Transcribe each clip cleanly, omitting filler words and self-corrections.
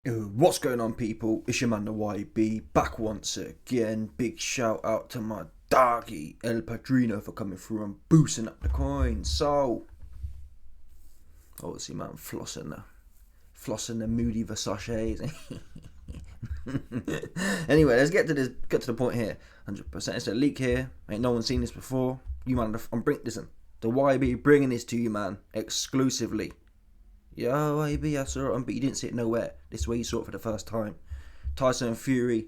What's going on, people? It's your man the YB back once again. Big shout out to my doggy El Padrino for coming through and boosting up the coins. So obviously, man, flossing the moody Versace. Anyway, let's get to the point here. 100%. It's a leak here. Ain't no one seen this before. You man, listen. The YB bringing this to you, man, exclusively. Yo, YB, I saw it, but you didn't see it nowhere. This is where you saw it for the first time. Tyson Fury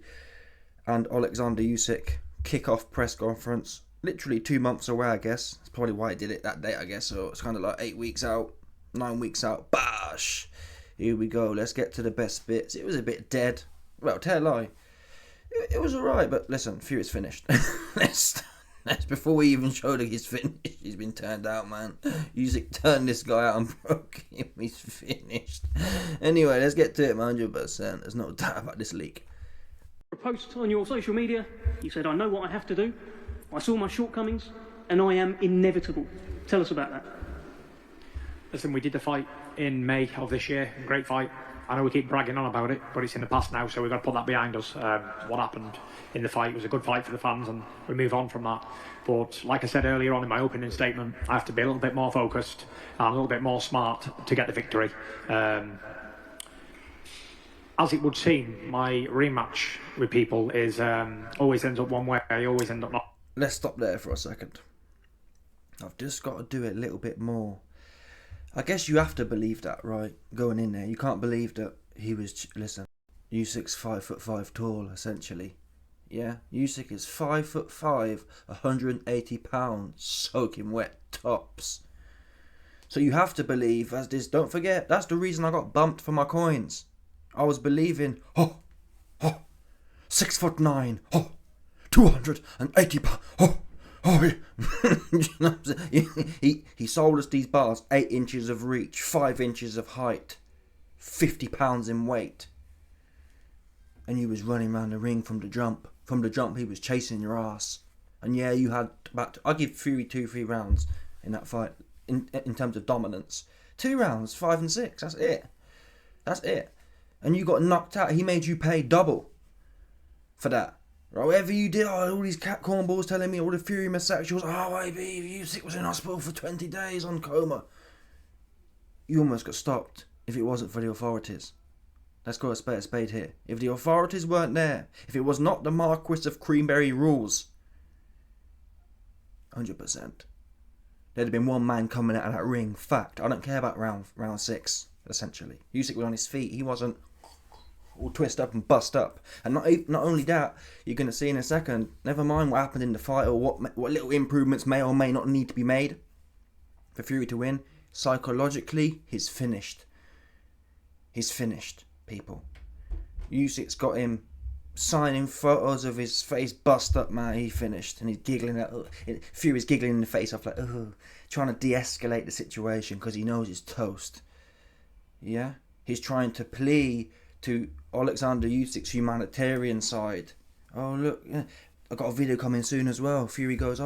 and Alexander Usyk kick-off press conference. Literally 2 months away, I guess. That's probably why I did it that day, I guess. So it's kind of like 8 weeks out, 9 weeks out. Bash! Here we go. Let's get to the best bits. It was a bit dead. Well, tell a lie. It was alright, but listen, Fury's finished. That's before we even showed that he's finished. He's been turned out, man. Usyk turned this guy out and broke him. He's finished. Anyway, let's get to it, man. 100%. There's no doubt about this leak. A post on your social media, you said, I know what I have to do. I saw my shortcomings, and I am inevitable. Tell us about that. Listen, we did the fight in May of this year. Great fight. I know we keep bragging on about it, but it's in the past now, so we've got to put that behind us. What happened in the fight was a good fight for the fans, and we move on from that. But like I said earlier on in my opening statement, I have to be a little bit more focused and a little bit more smart to get the victory. As it would seem, my rematch with people is always ends up one way. I always end up not. Let's stop there for a second. I've just got to do it a little bit more. I guess you have to believe that, right? Going in there, you can't believe that he was. Listen, Usyk's 5'5" tall, essentially. Yeah, Usyk is 5'5", 180 pounds, soaking wet tops. So you have to believe as this. Don't forget, that's the reason I got bumped for my coins. I was believing. 6'9", 280 pounds. He sold us these bars, 8 inches of reach, 5 inches of height, 50 pounds in weight. And you was running around the ring from the jump. From the jump, he was chasing your ass. And yeah, you had I'll give Fury 2-3 rounds in that fight, in terms of dominance. 2 rounds, 5 and 6, that's it. And you got knocked out. He made you pay double for that. Whatever you did, all these cat cornballs telling me, all the Fury homosexuals, Usyk was in hospital for 20 days on coma. You almost got stopped if it wasn't for the authorities. Let's go a spade here. If the authorities weren't there, if it was not the Marquis of Creamberry rules, 100%. There'd have been one man coming out of that ring. Fact. I don't care about round 6, essentially. Usyk was on his feet. He wasn't all twist up and bust up. And not only that, you're going to see in a second, never mind what happened in the fight or what little improvements may or may not need to be made for Fury to win. Psychologically, he's finished. He's finished, people. Usyk's got him signing photos of his face bust up, man. He finished. And he's giggling at Fury's giggling in the face off like, trying to de-escalate the situation because he knows he's toast. Yeah? He's trying to plea to Alexander Usyk's humanitarian side. Oh, look, I got a video coming soon as well. Fury goes,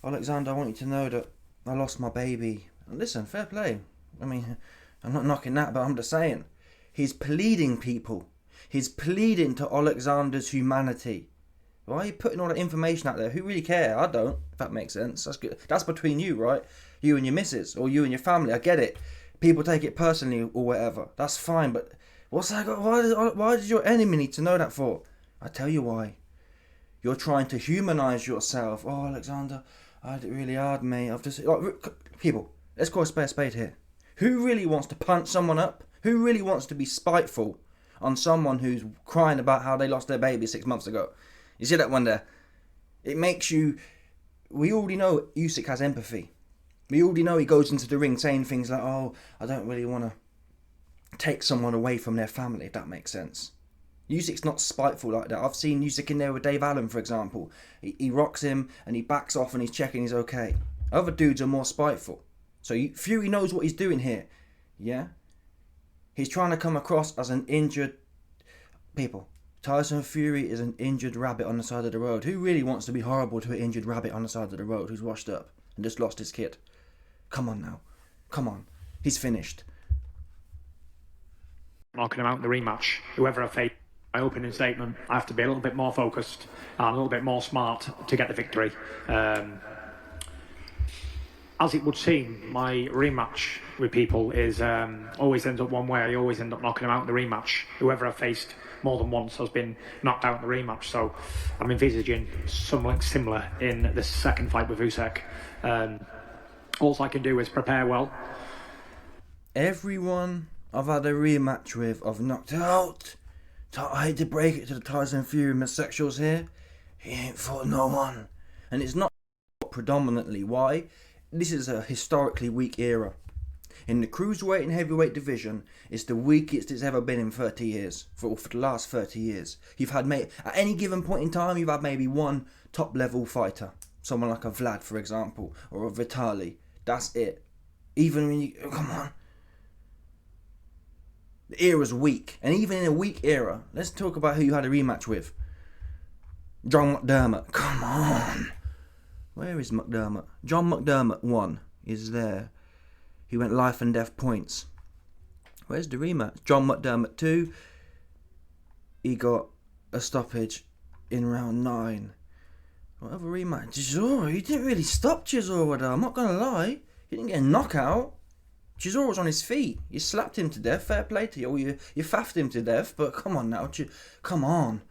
Alexander, I want you to know that I lost my baby. And listen, fair play. I mean, I'm not knocking that, but I'm just saying. He's pleading, people. He's pleading to Alexander's humanity. Why are you putting all that information out there? Who really care? I don't, if that makes sense. That's good. That's between you, right? You and your missus, or you and your family. I get it. People take it personally or whatever. That's fine, but what's that got? Why does your enemy need to know that for? I tell you why. You're trying to humanize yourself. Oh, Alexander, I had it really hard, mate. People, let's call a spade here. Who really wants to punch someone up? Who really wants to be spiteful on someone who's crying about how they lost their baby 6 months ago? You see that one there? It makes you. We already know Usyk has empathy. We already know he goes into the ring saying things like, I don't really want to take someone away from their family, if that makes sense. Usyk's not spiteful like that. I've seen Usyk in there with Dave Allen, for example. He rocks him and he backs off and he's checking he's okay. Other dudes are more spiteful. So Fury knows what he's doing here. Yeah? He's trying to come across as an injured. People, Tyson Fury is an injured rabbit on the side of the road. Who really wants to be horrible to an injured rabbit on the side of the road who's washed up and just lost his kid? Come on now. Come on. He's finished. knocking him out in the rematch. Whoever I face, my opening statement, I have to be a little bit more focused and a little bit more smart to get the victory. As it would seem, my rematch with people is always ends up one way. I always end up knocking them out in the rematch. Whoever I've faced more than once has been knocked out in the rematch. So I'm envisaging something similar in the second fight with Usyk. All I can do is prepare well. Everyone I've had a rematch with, I've knocked out. I hate to break it to the Tyson Fury homosexuals here. He ain't fought no one. And it's not predominantly. Why? This is a historically weak era. In the cruiserweight and heavyweight division, it's the weakest it's ever been in 30 years. For the last 30 years. You've had, at any given point in time, you've had maybe one top level fighter. Someone like a Vlad, for example, or a Vitali. That's it. Even when you, come on. The era's weak. And even in a weak era, let's talk about who you had a rematch with. John McDermott. Come on. Where is McDermott? John McDermott 1 is there. He went life and death points. Where's the rematch? John McDermott 2. He got a stoppage in round 9. What other rematch? Chisora, he didn't really stop Chisora though. I'm not going to lie. He didn't get a knockout. Chisora was on his feet. You slapped him to death. Fair play to you. Or you faffed him to death. But come on now. Come on.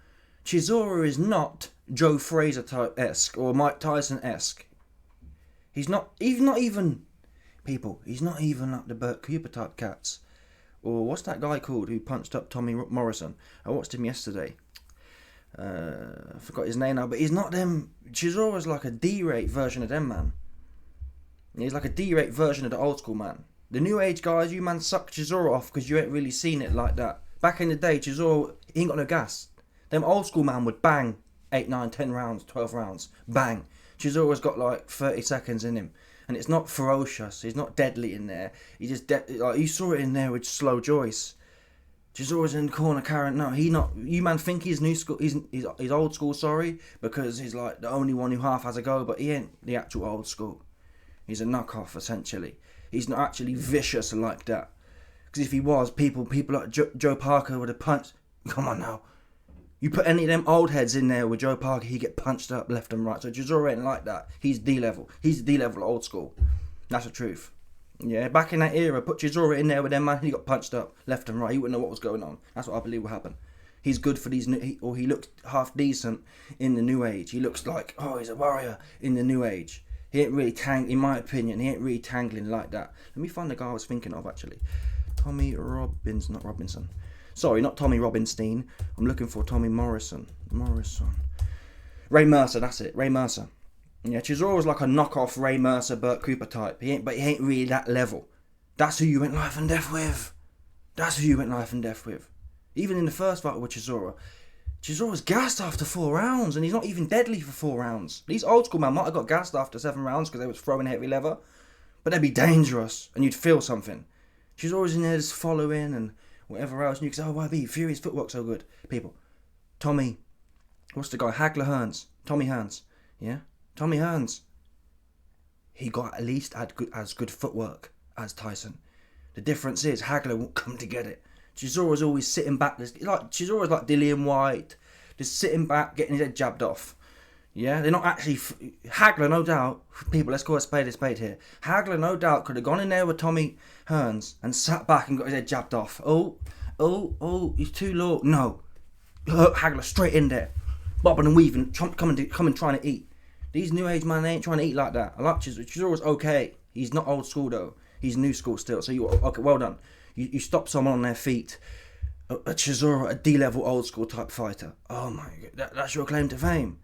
Chisora is not Joe Fraser type-esque or Mike Tyson-esque. He's not even people. He's not even like the Burt Cooper type cats. Or what's that guy called who punched up Tommy Morrison? I watched him yesterday. I forgot his name now, but he's not them. Chisora's like a D-rate version of them, man. He's like a D-rate version of the old school man. The new age guys, you man suck Chisora off because you ain't really seen it like that. Back in the day, Chisora, he ain't got no gas. Them old school man would bang 8, 9, 10 rounds, 12 rounds. Bang. Chisora's got like 30 seconds in him. And it's not ferocious. He's not deadly in there. He just, like you saw it in there with Slow Joyce. Chisora's in the corner carrying, no, he not, you man think he's new school, he's old school, sorry, because he's like the only one who half has a go, but he ain't the actual old school. He's a knockoff, essentially. He's not actually vicious like that. Because if he was, people like Joe Parker would have punched, come on now. You put any of them old heads in there with Joe Parker, he'd get punched up left and right. So Chisora ain't like that. He's D-level. He's D-level old school. That's the truth. Yeah, back in that era, put Chisora in there with them, man, he got punched up left and right. He wouldn't know what was going on. That's what I believe will happen. He's good for these, or he looks half decent in the new age. He looks like, oh, he's a warrior in the new age. He ain't really in my opinion, he ain't really tangling like that. Let me find the guy I was thinking of, actually. Tommy Robbins, not Robinson. Sorry, not Tommy Robinstein. I'm looking for Tommy Morrison. Ray Mercer, that's it. Ray Mercer. Yeah, Chisora's like a knockoff Ray Mercer, Burt Cooper type. But he ain't really that level. That's who you went life and death with. Even in the first fight with Chisora, Chisora's gassed after 4 rounds, and he's not even deadly for 4 rounds. These old school men might have got gassed after 7 rounds because they was throwing heavy leather, but they'd be dangerous, and you'd feel something. Chisora's in there just following and whatever else, and you can say, oh, why be Fury's footwork so good? People, Tommy, what's the guy? Hagler Hearns, Tommy Hearns, yeah, Tommy Hearns. He got at least as good footwork as Tyson. The difference is Hagler won't come to get it. Chisora's always sitting back. Chisora's like Dillian White, just sitting back, getting his head jabbed off. Yeah, they're not actually. Hagler, no doubt. People, let's call a spade here. Hagler, no doubt, could have gone in there with Tommy Hearns and sat back and got his head jabbed off. Oh, he's too low. No, Hagler straight in there, bobbing and weaving, coming trying to eat. These new age man, they ain't trying to eat like that. I like Chisora's okay. He's not old school though. He's new school still. So okay, well done. You stop someone on their feet. A Chisora, a D-level old school type fighter. Oh my god, that's your claim to fame.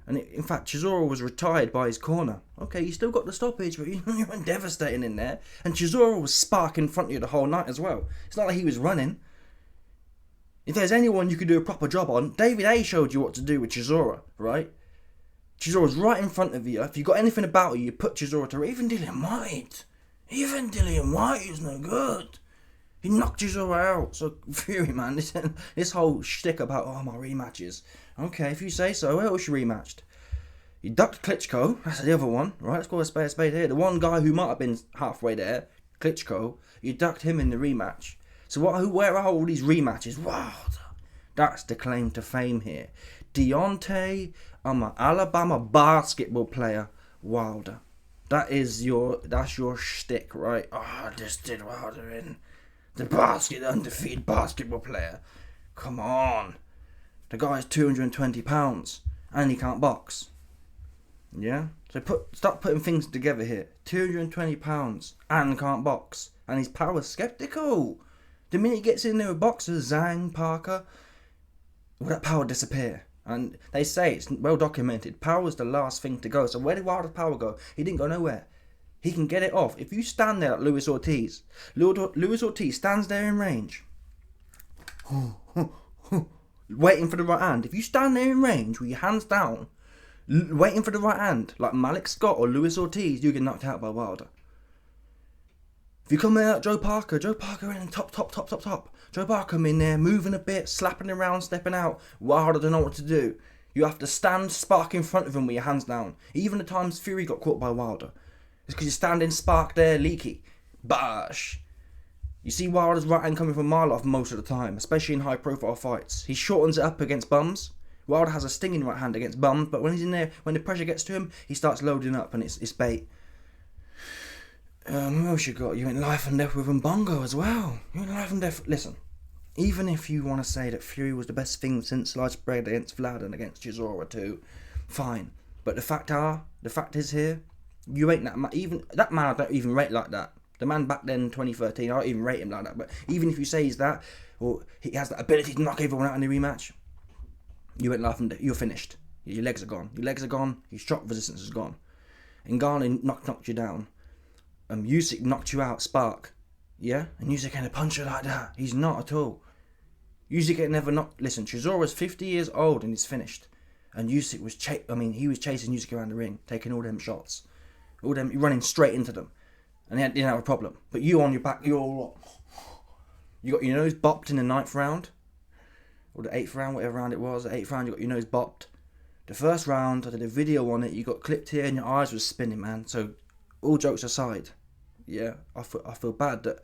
And in fact, Chisora was retired by his corner. Okay, you still got the stoppage, but you weren't devastating in there. And Chisora was sparking in front of you the whole night as well. It's not like he was running. If there's anyone you could do a proper job on, David A showed you what to do with Chisora, right? Chisora's right in front of you. If you got anything about you, you put Chisora to even Dillian White. Even Dillian White is no good. He knocked Chisora out. So, Fury, man, this whole shtick about, oh, my rematches. Okay, if you say so, where else you rematched? You ducked Klitschko, that's the other one, right? Let's call a spade here. The one guy who might have been halfway there, Klitschko, you ducked him in the rematch. So where are all these rematches? Wilder. That's the claim to fame here. Deontay, I'm an Alabama basketball player. Wilder. That's your shtick, right? Oh, I just did Wilder in. The undefeated basketball player. Come on. The guy's 220 pounds and he can't box. Yeah? So start putting things together here. 220 pounds and can't box. And he's power skeptical. The minute he gets in there with boxers, Zhang, Parker, will that power disappear? And they say, it's well documented, power's the last thing to go. So where did Wilder's power go? He didn't go nowhere. He can get it off. If you stand there like Luis Ortiz stands there in range, waiting for the right hand. If you stand there in range with your hands down, waiting for the right hand, like Malik Scott or Luis Ortiz, you get knocked out by Wilder. If you come there like Joe Parker in top. Joe Parker come in there, moving a bit, slapping around, stepping out. Wilder don't know what to do. You have to stand spark in front of him with your hands down. Even the times Fury got caught by Wilder, it's because you're standing spark there, leaky. Bash. You see Wilder's right hand coming from a mile off most of the time, especially in high profile fights. He shortens it up against bums. Wilder has a stinging right hand against bums, but when he's in there, when the pressure gets to him, he starts loading up and it's bait. Who else you got? You're in life and death with Mbongo as well. You're in life and death. Listen, even if you want to say that Fury was the best thing since sliced bread against Vlad and against Chisora too, fine. But the fact is here, you ain't that man. Even that man, I don't even rate like that. The man back then, 2013, I don't even rate him like that. But even if you say he's that, or he has that ability to knock everyone out in the rematch, you ain't life and death. You're finished. Your legs are gone. Your shock resistance is gone. Ngannou knocked you down. Usyk knocked you out, spark. Yeah? And Usyk ain't a puncher like that. He's not at all. Usyk ain't never knocked. Listen, Chisora's 50 years old and he's finished. And Usyk was he was chasing Usyk around the ring, taking all them shots. All them, running straight into them. And he didn't have a problem. But you on your back, you're all... You got your nose bopped in the 9th round. Or the 8th round, whatever round it was. The 8th round, you got your nose bopped. The first round, I did a video on it. You got clipped here and your eyes were spinning, man. So, all jokes aside, yeah, I feel bad that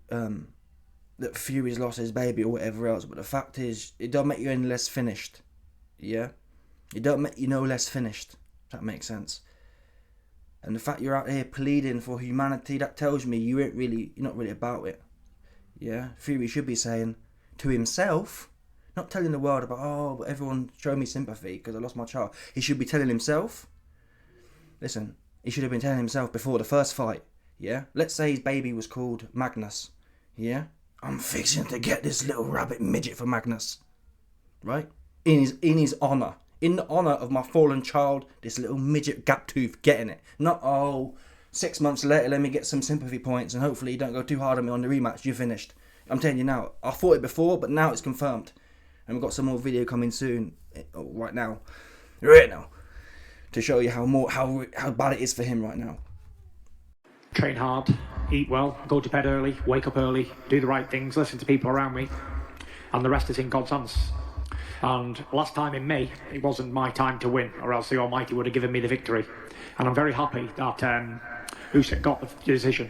that Fury's lost his baby or whatever else. But the fact is, it don't make you any less finished. Yeah? It don't make you no less finished. If that makes sense. And the fact you're out here pleading for humanity, that tells me you're not really about it. Yeah? Fury should be saying to himself, not telling the world about, but everyone show me sympathy because I lost my child. He should be telling himself. Listen, he should have been telling himself before the first fight. Yeah? Let's say his baby was called Magnus. Yeah? I'm fixing to get this little rabbit midget for Magnus. Right? In his honour. In the honour of my fallen child, this little midget gap tooth getting it. Not, 6 months later, let me get some sympathy points and hopefully you don't go too hard on me on the rematch. You're finished. I'm telling you now. I thought it before, but now it's confirmed. And we've got some more video coming soon. Right now. To show you how bad it is for him right now. Train hard, eat well, go to bed early, wake up early, do the right things, listen to people around me, and the rest is in God's hands. And last time in May, it wasn't my time to win, or else the Almighty would have given me the victory. And I'm very happy that Usyk got the decision,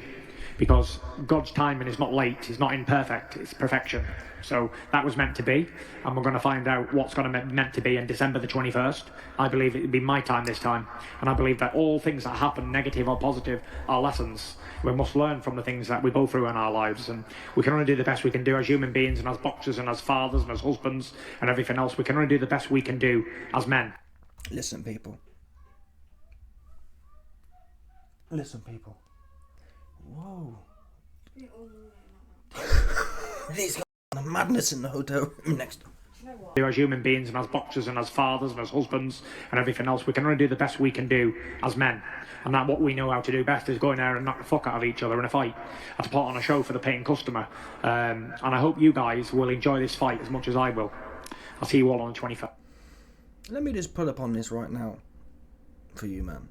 because God's timing is not late, it's not imperfect, it's perfection. So that was meant to be, and we're going to find out what's going to be meant to be in December the 21st. I believe it will be my time this time, and I believe that all things that happen, negative or positive, are lessons. We must learn from the things that we go through in our lives, and we can only do the best we can do as human beings and as boxers and as fathers and as husbands and everything else. We can only do the best we can do as men. Listen, people. Whoa. These guys are madness in the hotel room next door. As human beings and as boxers and as fathers and as husbands and everything else, we can only do the best we can do as men. And that what we know how to do best is go in there and knock the fuck out of each other in a fight, and to put on a show for the paying customer. And I hope you guys will enjoy this fight as much as I will. I'll see you all on the 25th. Let me just pull up on this right now for you, man.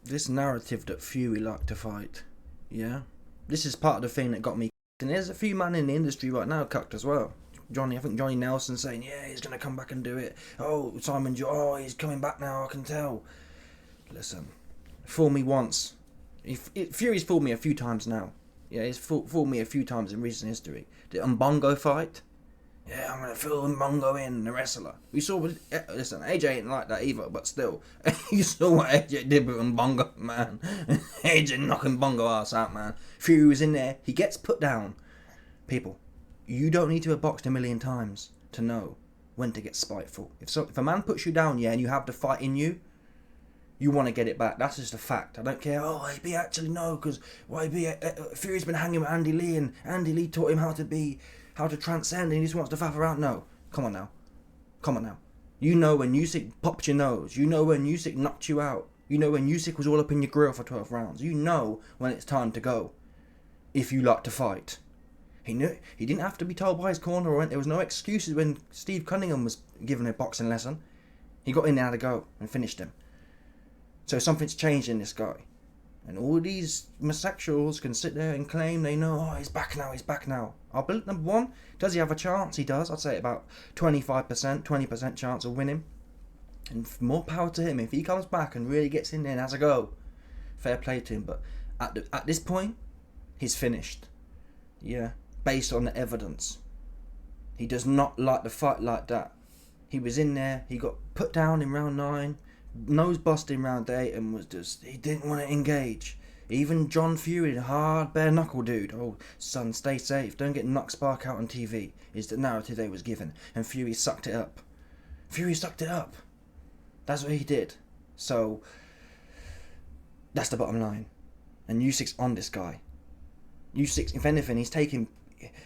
This narrative that Fury liked to fight, yeah? This is part of the thing that got me. And there's a few men in the industry right now cucked as well. I think Johnny Nelson saying, yeah, he's going to come back and do it. Simon he's coming back now, I can tell. Listen, fool me once. Fury's fooled me a few times now. Yeah, he's fooled me a few times in recent history. The Mbongo fight. Yeah, I'm gonna fill Mbongo in, the wrestler. We saw with listen, AJ ain't like that either, but still, you saw what AJ did with Mbongo, man. AJ knocking Mbongo ass out, man. Fury was in there. He gets put down. People, you don't need to have boxed a million times to know when to get spiteful. If a man puts you down, yeah, and you have the fight in you, you want to get it back. That's just a fact. I don't care. Oh, AB actually no, because Fury's been hanging with Andy Lee, and Andy Lee taught him how to transcend, and he just wants to faff around. No, come on now. You know when Usyk popped your nose. You know when Usyk knocked you out. You know when Usyk was all up in your grill for 12 rounds. You know when it's time to go. If you like to fight. He knew. He didn't have to be told by his corner, or there was no excuses when Steve Cunningham was giving a boxing lesson. He got in there to go and finished him. So something's changed in this guy. And all these homosexuals can sit there and claim they know, oh, he's back now. I'll believe, number one, does he have a chance? He does. I'd say about 25%, 20% chance of winning. And more power to him. If he comes back and really gets in there and has a go, fair play to him. But at this point, he's finished. Yeah, based on the evidence. He does not like the fight like that. He was in there, he got put down in round 9, nose busted in round 8, and he didn't want to engage. Even John Fury, the hard bare knuckle dude, oh son, stay safe, don't get knocked spark out on TV, is the narrative they was given, and Fury sucked it up. That's what he did. So that's the bottom line. And Usyk's on this guy. Usyk, if anything,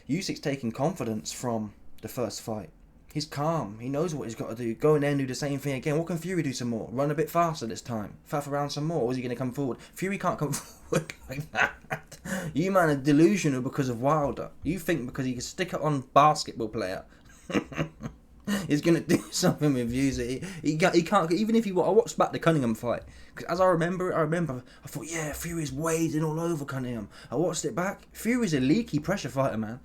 Usyk's taking confidence from the first fight. He's calm. He knows what he's got to do. Go in there and do the same thing again. What can Fury do some more? Run a bit faster this time. Faff around some more. Or is he going to come forward? Fury can't come forward like that. You man are delusional because of Wilder. You think because he can stick it on basketball player, he's going to do something with Usyk. He can't. Even if I watched back the Cunningham fight. Because as I remember, I thought, yeah, Fury's wading all over Cunningham. I watched it back. Fury's a leaky pressure fighter, man.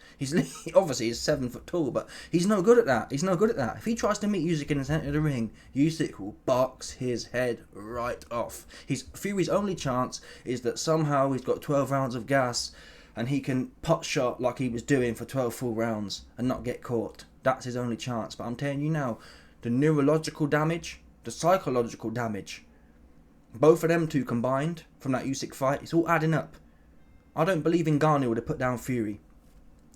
Obviously he's 7 foot tall, but he's no good at that. If he tries to meet Usyk in the centre of the ring, Usyk will box his head right off. Fury's only chance is that somehow he's got 12 rounds of gas and he can pot shot like he was doing for 12 full rounds and not get caught. That's his only chance. But I'm telling you now, the neurological damage, the psychological damage, both of them two combined from that Usyk fight, it's all adding up. I don't believe Ngannou would have put down Fury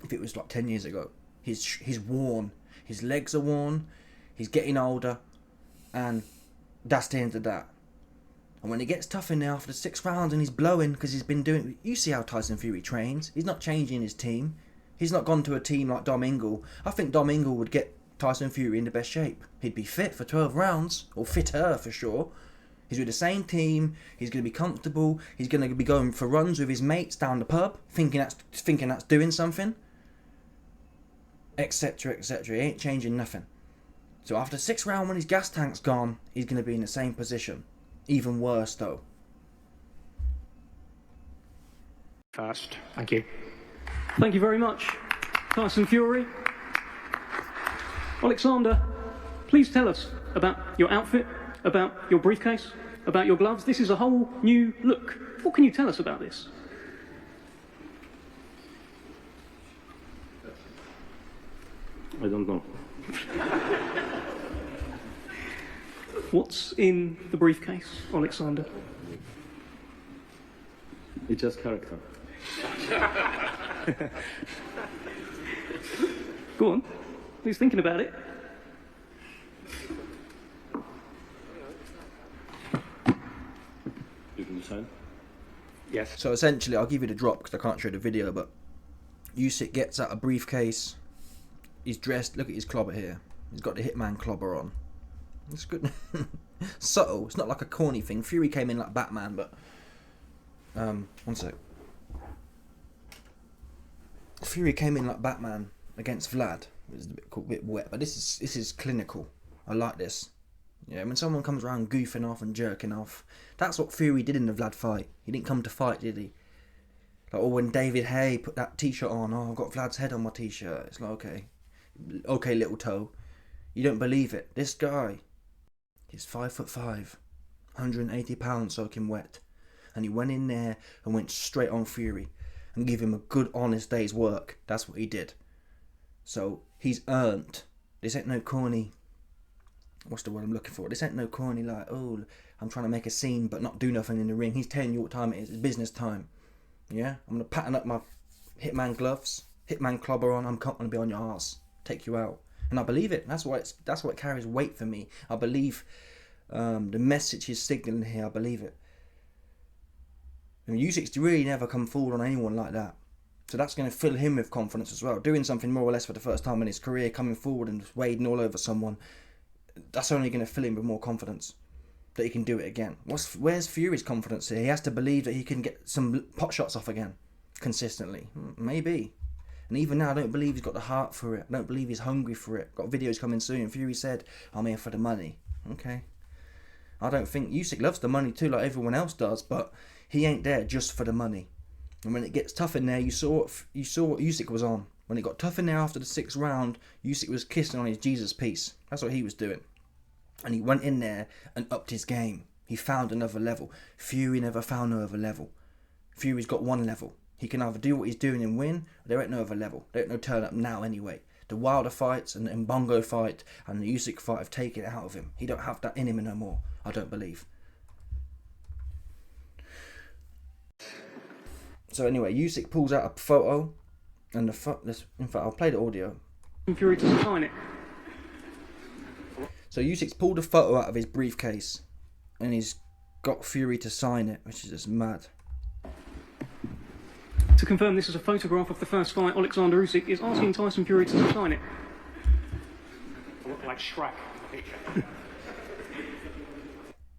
if it was like 10 years ago. He's worn. His legs are worn. He's getting older. And that's the end of that. And when it gets tough in there after the 6th round and he's blowing because he's been doing... You see how Tyson Fury trains. He's not changing his team. He's not gone to a team like Dom Ingle. I think Dom Ingle would get Tyson Fury in the best shape. He'd be fit for 12 rounds. Or fitter for sure. He's with the same team. He's going to be comfortable. He's going to be going for runs with his mates down the pub, thinking that's doing something, etc., etc. He ain't changing nothing. So after 6th round, when his gas tank's gone, he's going to be in the same position. Even worse, though. First, thank you. Thank you very much, Tyson Fury. Alexander, please tell us about your outfit, about your briefcase, about your gloves. This is a whole new look. What can you tell us about this? I don't know. What's in the briefcase, Alexander? It's just character. Go on. He's thinking about it. You can sign? Yes. So essentially, I'll give you the drop because I can't show the video, but Usyk gets out a briefcase. He's dressed. Look at his clobber here. He's got the Hitman clobber on. It's good. Subtle. It's not like a corny thing. Fury came in like Batman, but one sec. Fury came in like Batman against Vlad. It was a bit wet, but this is clinical. I like this. Yeah, when someone comes around goofing off and jerking off, that's what Fury did in the Vlad fight. He didn't come to fight, did he? Like, or when David Hay put that t-shirt on, oh, I've got Vlad's head on my t-shirt. It's like, okay, little toe. You don't believe it. This guy, he's 5'5", 180 pounds soaking wet. And he went in there and went straight on Fury. and give him a good, honest day's work. That's what he did. So he's earned. This ain't no corny. What's the word I'm looking for? This ain't no corny like, oh, I'm trying to make a scene but not do nothing in the ring. He's telling you what time it is. It's business time. Yeah? I'm going to pattern up my Hitman gloves, Hitman clobber on. I'm going to be on your arse. Take you out. And I believe it. That's why it carries weight for me. I believe the message he's signalling here. I believe it. And Usyk's really never come forward on anyone like that. So that's going to fill him with confidence as well. Doing something more or less for the first time in his career, coming forward and wading all over someone, that's only going to fill him with more confidence that he can do it again. Where's Fury's confidence here? He has to believe that he can get some pot shots off again consistently. Maybe. And even now, I don't believe he's got the heart for it. I don't believe he's hungry for it. Got videos coming soon. Fury said, I'm here for the money. Okay. I don't think Usyk loves the money too, like everyone else does, but he ain't there just for the money. And when it gets tough in there, you saw what Usyk was on. When it got tough in there after the 6th round, Usyk was kissing on his Jesus piece. That's what he was doing. And he went in there and upped his game. He found another level. Fury never found no other level. Fury's got one level. He can either do what he's doing and win, or there ain't no other level. There ain't no turn up now anyway. The Wilder fights and the Mbongo fight and the Usyk fight have taken it out of him. He don't have that in him no more, I don't believe. So anyway, Usyk pulls out a photo, and in fact, I'll play the audio. Fury to sign it. So Usyk's pulled a photo out of his briefcase, and he's got Fury to sign it, which is just mad. To confirm this is a photograph of the first fight, Alexander Usyk is asking Tyson Fury to sign it. I look like Shrek in the picture.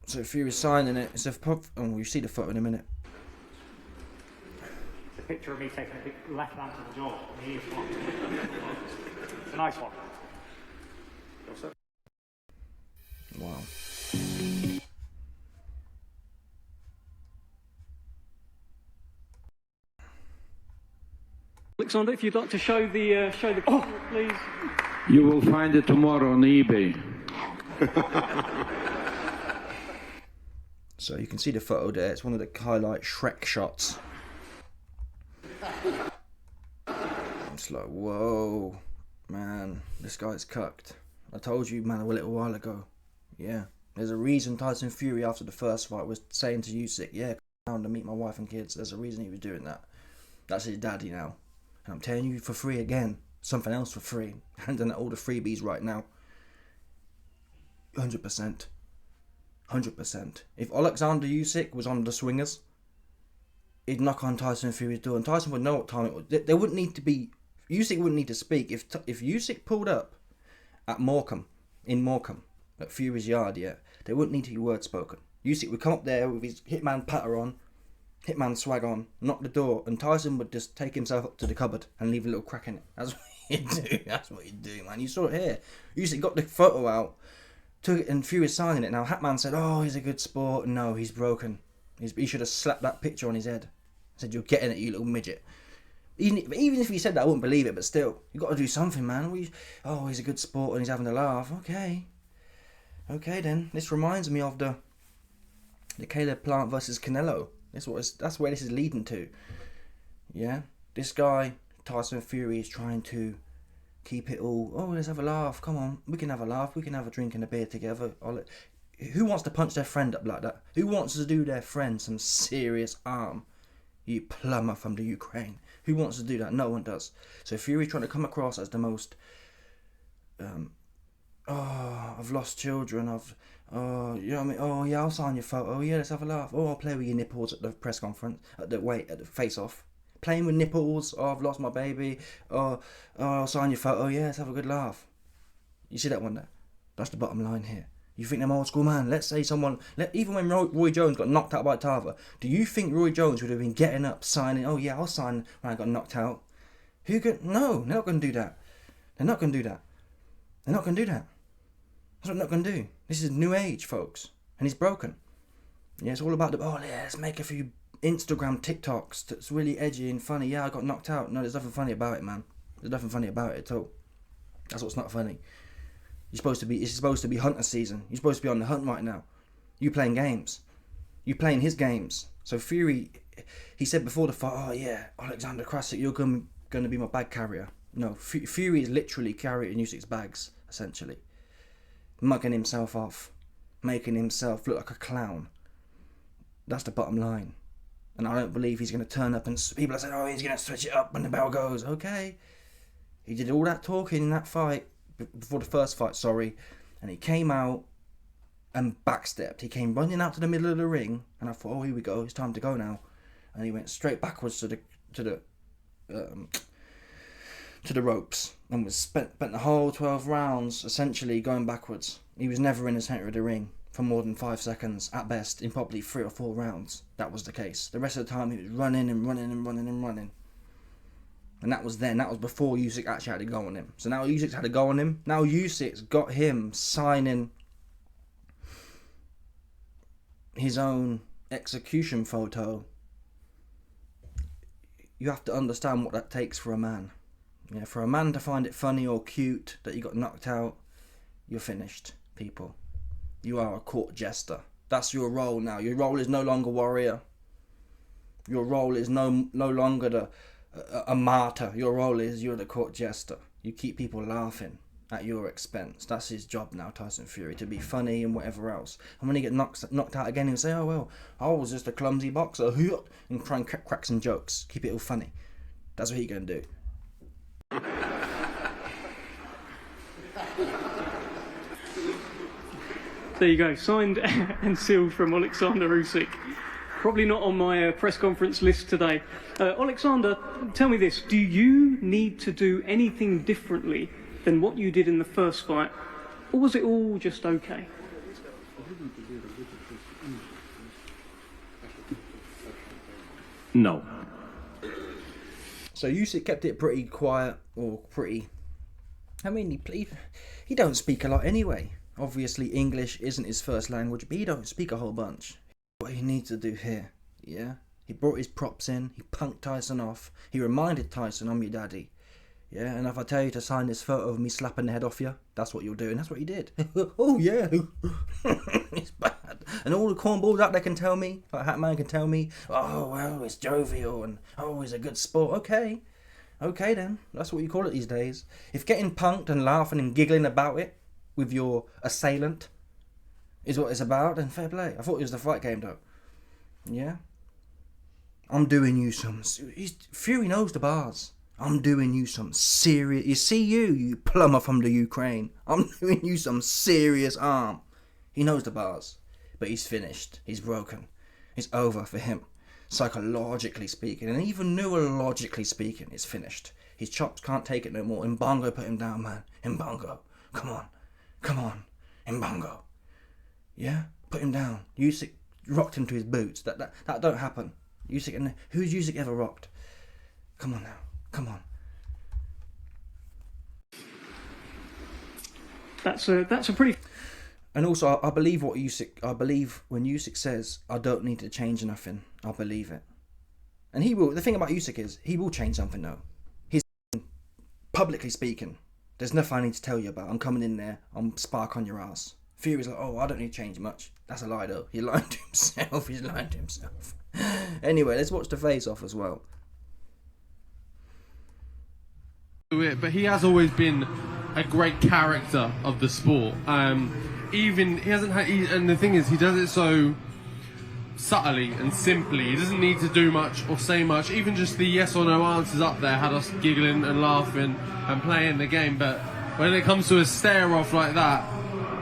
So Fury's signing it. It's you see the photo in a minute. It's a picture of me taking a big left hand to the jaw. It's a nice one. Wow. Alexander, if you'd like to show the please. You will find it tomorrow on eBay. So you can see the photo there. It's one of the highlight Shrek shots. It's like, whoa, man, this guy's cucked. I told you, man, a little while ago. Yeah, there's a reason Tyson Fury after the first fight was saying to Usyk, yeah, come down to meet my wife and kids. There's a reason he was doing that. That's his daddy now. And I'm telling you for free again, something else for free. Handing out all the freebies right now. 100%. 100%. If Alexander Usyk was on the swingers, he'd knock on Tyson Fury's door, and Tyson would know what time it was. There wouldn't need to be. Usyk wouldn't need to speak. If Usyk pulled up at Morecambe, at Fury's yard, yeah, there wouldn't need to be words spoken. Usyk would come up there with his Hitman patter on, Hitman swag on, knock the door, and Tyson would just take himself up to the cupboard and leave a little crack in it. That's what he'd do. That's what he'd do, man. You saw it here. Usyk got the photo out, took it, and Fury's signing it. Now Hatman said, "Oh, he's a good sport." No, he's broken. He should have slapped that picture on his head. Said, "You're getting it, you little midget." Even if he said that, I wouldn't believe it. But still, you got to do something, man. He's a good sport and he's having a laugh. Okay then. This reminds me of the Caleb Plant versus Canelo. That's where this is leading to. Yeah, this guy Tyson Fury is trying to keep it all. Oh, let's have a laugh. Come on, we can have a laugh. We can have a drink and a beer together. Who wants to punch their friend up like that? Who wants to do their friend some serious harm? You plumber from the Ukraine. Who wants to do that? No one does. So Fury trying to come across as the most, I've lost children. You know what I mean? Oh yeah, I'll sign your photo. Oh yeah, let's have a laugh. Oh, I'll play with your nipples at the press conference. At the face-off. Playing with nipples. Oh, I've lost my baby. Oh, I'll sign your photo. Yeah, let's have a good laugh. You see that one there? That's the bottom line here. You think them old school man? Let's say even when Roy Jones got knocked out by Tava, do you think Roy Jones would have been getting up, signing? Oh yeah, I'll sign when I got knocked out. No, they're not going to do that. They're not going to do that. They're not going to do that. That's what they're not going to do. This is new age, folks, and he's broken. Yeah, it's all about let's make a few Instagram TikToks that's really edgy and funny. Yeah, I got knocked out. No, there's nothing funny about it, man. There's nothing funny about it at all. That's what's not funny. It's supposed to be hunter season. You're supposed to be on the hunt right now. You playing games. You playing his games. So Fury, he said before the fight, oh yeah, Alexander Krasik, you're going to be my bag carrier. No, Fury is literally carrying Usyk's bags, essentially. Mugging himself off, making himself look like a clown. That's the bottom line. And I don't believe he's going to turn up and people are saying, oh, he's going to switch it up when the bell goes. Okay. He did all that talking in that fight, before the first fight, sorry, and he came out and backstepped. He came running out to the middle of the ring, and I thought, oh, here we go, it's time to go now. And he went straight backwards to the ropes and was spent the whole 12 rounds essentially going backwards. He was never in the centre of the ring for more than 5 seconds at best in probably 3 or 4 rounds. That was the case. The rest of the time he was running and running and running and running. And that was before Usyk actually had to go on him. So now Usyk's had to go on him. Now Usyk's got him signing his own execution photo. You have to understand what that takes for a man. Yeah, for a man to find it funny or cute that you got knocked out, you're finished, people. You are a court jester. That's your role now. Your role is no longer warrior. Your role is no longer a martyr. Your role is you're the court jester. You keep people laughing at your expense. That's his job now, Tyson Fury, to be funny and whatever else. And when he gets knocked out again, he'll say, oh well, I was just a clumsy boxer, and try and crack some jokes. Keep it all funny. That's what he's going to do. There you go, signed and sealed from Alexander Usyk. Probably not on my press conference list today. Alexander, tell me this, do you need to do anything differently than what you did in the first fight, or was it all just okay? No. So Usyk kept it pretty quiet, or pretty... I mean, he don't speak a lot anyway. Obviously, English isn't his first language, but he don't speak a whole bunch. What he needs to do here, yeah? He brought his props in, he punked Tyson off, he reminded Tyson, I'm your daddy. Yeah, and if I tell you to sign this photo of me slapping the head off you, that's what you'll do, and that's what he did. Oh yeah, it's bad. And all the cornballs out there can tell me, like Hatman can tell me, oh well, it's jovial, and oh, he's a good sport. Okay then, that's what you call it these days. If getting punked and laughing and giggling about it with your assailant is what it's about, then fair play. I thought it was the fight game though. Yeah? I'm doing you some... Fury knows the bars. I'm doing you some serious... You see you plumber from the Ukraine. I'm doing you some serious harm. He knows the bars. But he's finished. He's broken. It's over for him. Psychologically speaking, and even neurologically speaking, it's finished. His chops can't take it no more. Mbongo put him down, man. Mbongo. Come on. Mbongo. Yeah? Put him down. Usyk rocked him to his boots. That don't happen. Usyk, and who's Usyk ever rocked? Come on now. Come on. That's a pretty... And also, I believe when Usyk says, I don't need to change nothing, I believe it. And he will. The thing about Usyk is, he will change something though. He's publicly speaking. There's nothing I need to tell you about. I'm coming in there, I'm spark on your ass. Fury's like, oh, I don't need to change much. That's a lie though. He's lying to himself. Anyway, let's watch the face-off as well. But he has always been a great character of the sport. Even he hasn't had, and the thing is, he does it so subtly and simply. He doesn't need to do much or say much. Even just the yes or no answers up there had us giggling and laughing and playing the game. But when it comes to a stare off like that,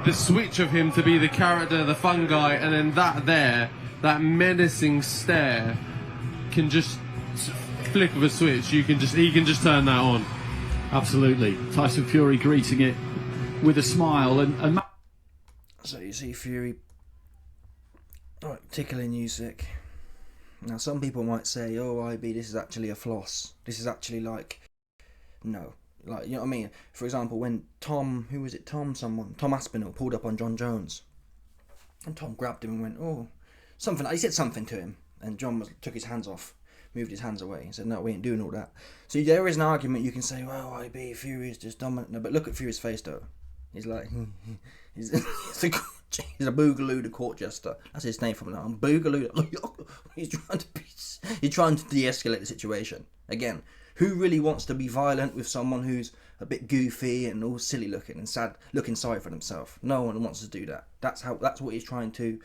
the switch of him to be the character, the fun guy, and then that menacing stare can just flick of a switch. He can just turn that on. Absolutely. Tyson Fury greeting it with a smile. And So you see Fury tickling Usyk. Now some people might say, oh IB, this is actually a floss. This is actually no. Like, you know what I mean? For example, when Tom Aspinall pulled up on John Jones. And Tom grabbed him and went, oh, something. He said something to him. And John took his hands off. Moved his hands away and said, no, we ain't doing all that. So there is an argument you can say, well, IB, Fury is just dominant. No, but look at Fury's face though. He's like, he's a He's a Boogaloo the court jester. That's his name from now on. Boogaloo. He's trying to de-escalate the situation. Again, who really wants to be violent with someone who's a bit goofy and all silly looking and sad, looking sorry for themselves? No one wants to do that. That's what he's trying to.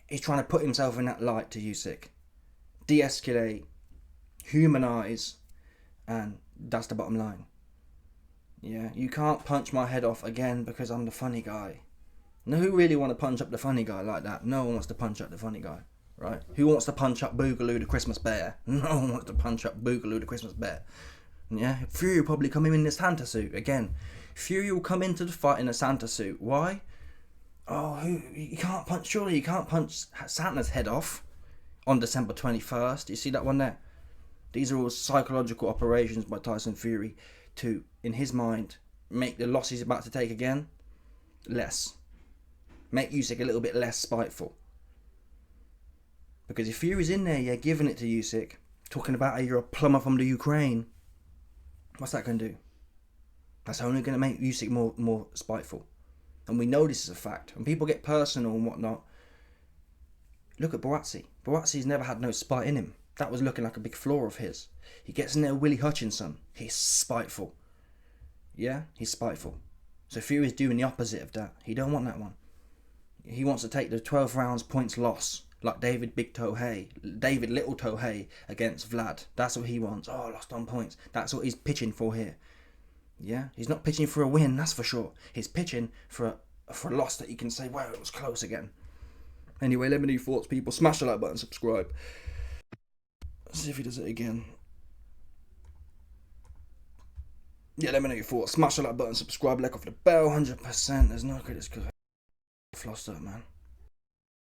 He's trying to put himself in that light to Usyk, de-escalate, humanize, and that's the bottom line. Yeah, you can't punch my head off again because I'm the funny guy. No, who really want to punch up the funny guy like that? No one wants to punch up the funny guy, right? Who wants to punch up Boogaloo the Christmas bear? No one wants to punch up Boogaloo the Christmas bear. Yeah, Fury will probably come in this Santa suit again. Fury will come into the fight in a Santa suit. Why? Oh, you can't punch. Surely you can't punch Santa's head off on December 21st. You see that one there? These are all psychological operations by Tyson Fury to, in his mind, make the loss he's about to take again less. Make Usyk a little bit less spiteful. Because if Fury's in there, yeah, giving it to Usyk, talking about how you're a plumber from the Ukraine, what's that going to do? That's only going to make Usyk more spiteful. And we know this is a fact. When people get personal and whatnot, look at Boazzi. Boazzi's never had no spite in him. That was looking like a big flaw of his. He gets in there with Willie Hutchinson. He's spiteful. Yeah, he's spiteful. So Fury's doing the opposite of that. He don't want that one. He wants to take the 12 rounds points loss, like David Little Toe Hay against Vlad. That's what he wants. Oh, lost on points. That's what he's pitching for here. Yeah, he's not pitching for a win, that's for sure. He's pitching for a loss that he can say, wow, it was close again. Anyway, let me know your thoughts, people. Smash the like button, subscribe. Let's see if he does it again. Yeah, let me know your thoughts. Smash the like button, subscribe, like off the bell, 100%. There's no credits because I flossed up, man.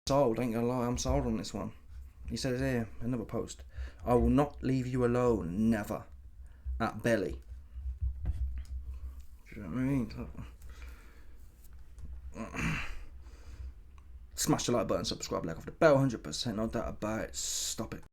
Sold, ain't gonna lie, I'm sold on this one. He says here, another post. I will not leave you alone, never. At belly. Do you know what I mean? Smash the like button, subscribe, like off the bell, 100%. No doubt about it. Stop it.